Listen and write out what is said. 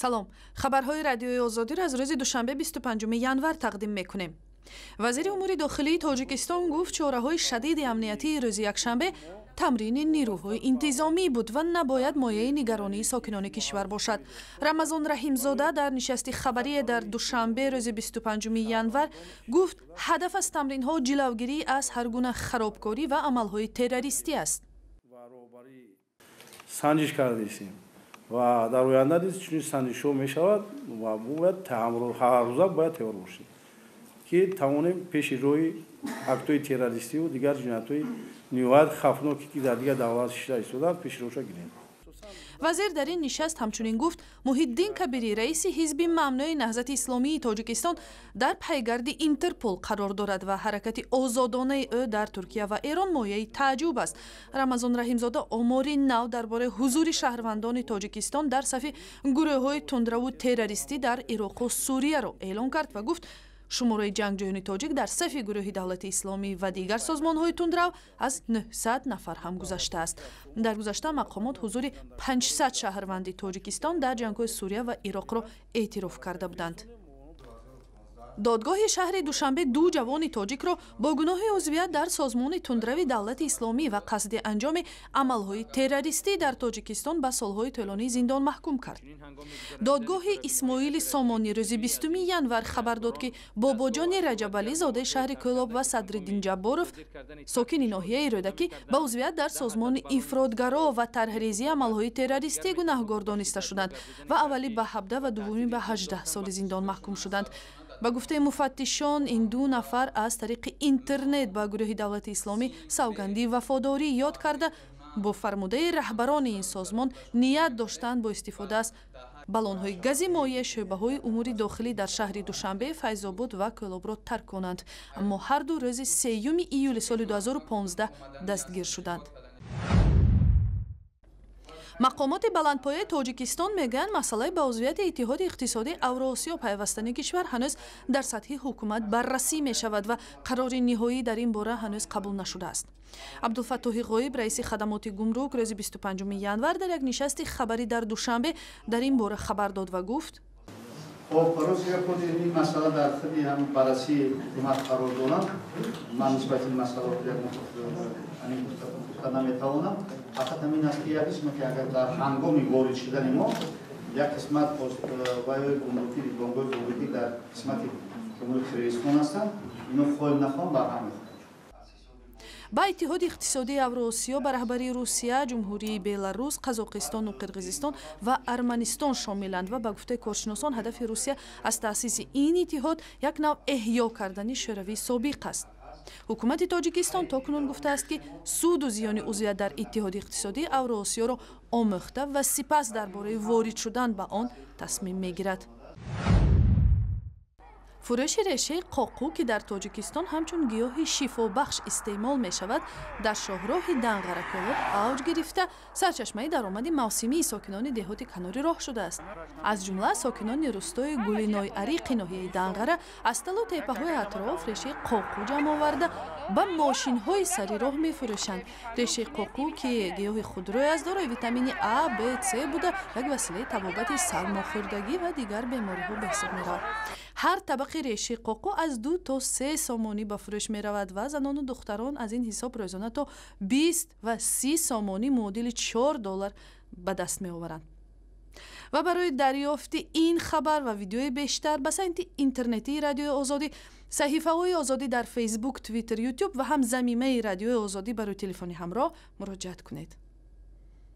سلام، خبرهای رادیوی آزادی را از روز دوشنبه 25 ینور تقدیم میکنیم. وزیر امور داخلی تاجیکستان گفت چاره‌های شدید امنیتی روز یکشنبه تمرین نیروهای انتظامی بود و نباید مایه نگرانی ساکنان کشور باشد. رمضان رحیمزاده در نشست خبری در دوشنبه روز 25 ینور گفت هدف از تمرین‌ها جلوگیری از هر گونه خرابکاری و عمل‌های تروریستی است. سنجش کردیم و در آینده نیز چنین سنجش‌ها می‌شود و باید تحمل هر روزه باید تیار باشیم که توانیم پیش روی اکت‌های تروریستی و دیگر جنایت‌های نهایت خطرناکی که در دیگر دولت‌ها شده ایستادند پیش روش گیریم. وزیر در این نشست همچنین گفت محیدین کبیری رئیس حزب ممنوع نهضت اسلامی تاجیکستان در پیگرد اینترپل قرار دارد و حرکت آزادانه او در ترکیه و ایران مایه تعجب است. رمضان رحیمزاده آماری نو درباره حضور شهروندان تاجیکستان در صف گروه‌های تندرو تروریستی در عراق و سوریه را اعلام کرد و گفت شماره جنگجویان تاجیک در صف گروه دولت اسلامی و دیگر سازمان‌های تندرو از 900 نفر هم گذشته است. در گذشته مقامات حضور 500 شهروند تاجیکستان در جنگ‌های سوریه و عراق را اعتراف کرده بودند. دادگاه شهر دوشنبه دو جوان تاجیک را با گناه عضویت در سازمان تندرو دولت اسلامی و قصد انجام عمل‌های تروریستی در تاجیکستان به سال‌های طولانی زندان محکوم کرد. دادگاه اسماعیل سامانی روز 20 ینور خبر داد که باباجان رجبعلی زاده شهر کلاب و صدرالدین جباروف ساکن ناحیه رودکی به عضویت در سازمان افراطگرا و طرحریزی عمل‌های تروریستی گناهکار دانسته شدند و اولی به 17 و دومی به 18 سال زندان محکوم شدند. با گفته مفتشان این دو نفر از طریق اینترنت با گروه دولت اسلامی سوگندی وفاداری یاد کرده با فرموده رهبران این سازمان نیت داشتند با استفاده از بالون‌های گازی مایع شعبه‌های امور داخلی در شهر دوشنبه، فیض‌آباد و کلاب را ترک کنند، اما هر دو روز 3 ایول سال 2015 دستگیر شدند. مقامات بلندپایه تاجیکستان میگن مسئله با عضویت اتحاد اقتصادی اوراسیا پیوستن کشور هنوز در سطح حکومت بررسی می شود و قرار نهایی در این باره هنوز قبول نشده است. عبدالفتاح غایب رئیس خدمات گمرک روز 25 ینور در یک نشست خبری در دوشنبه در این باره خبر داد و گفت روسیه خود این مسئله در خود هم بررسی حکومت قرار دارند. من نسبت این مسئله نمیتوانم. فقط همین است که یک قسمت که اگر در هنگام وارد شدن ما یک قسمت وایای گمرکی در قسمت گمرک فریسکون هستند، اینو خواهیم نخواهم برهم می‌خواهیم. با اتحاد اقتصادی اوراسیا به رهبری روسیه، جمهوری بلاروس، قزاقستان و قرقیزستان و ارمنستان شاملند و به گفته کارشناسان هدف روسیه از تأسیس این اتحاد یک نوع احیا کردن شوروی سابق است. حکومت تاجیکستان تاکنون گفته است که سود و زیان عضویت در اتحاد اقتصادی اوراسیا را آموخته و سپس درباره وارد شدن به آن تصمیم میگیرد. فروش ریشه قاقو که در تاجیکستان همچون گیاه شفابخش استعمال می شود در شاهراه دنغره کلاب اوج گرفته سرچشمه درآمد موسمی ساکنان دهات کناری راه شده است. از جمله ساکنان روستای گلینای عریق ناحیه دنغره از تل و تپه های اطراف ریشه قاقو جمع آورده به ماشین های سری راه می فروشند. ریشه قاقو که گیاه خودروی از دارای ویتامین A, B, C بوده یک وسیله طبابت سرماخوردگی و دیگر بیماری ها به حساب می رود. هر طبقه ریشه قاقو از 2 تا 3 سامانی به فروش می رود و زنان و دختران از این حساب روزانه تا 20 و 30 سامانی معادل $4 به دست می آورند. و برای دریافت این خبر و ویدیوی بیشتر به سایت اینترنتی رادیو آزادی، صحیفه های آزادی در فیسبوک، توییتر، یوتیوب و هم ضمیمه رادیو آزادی برای تلفنی همراه مراجعه کنید.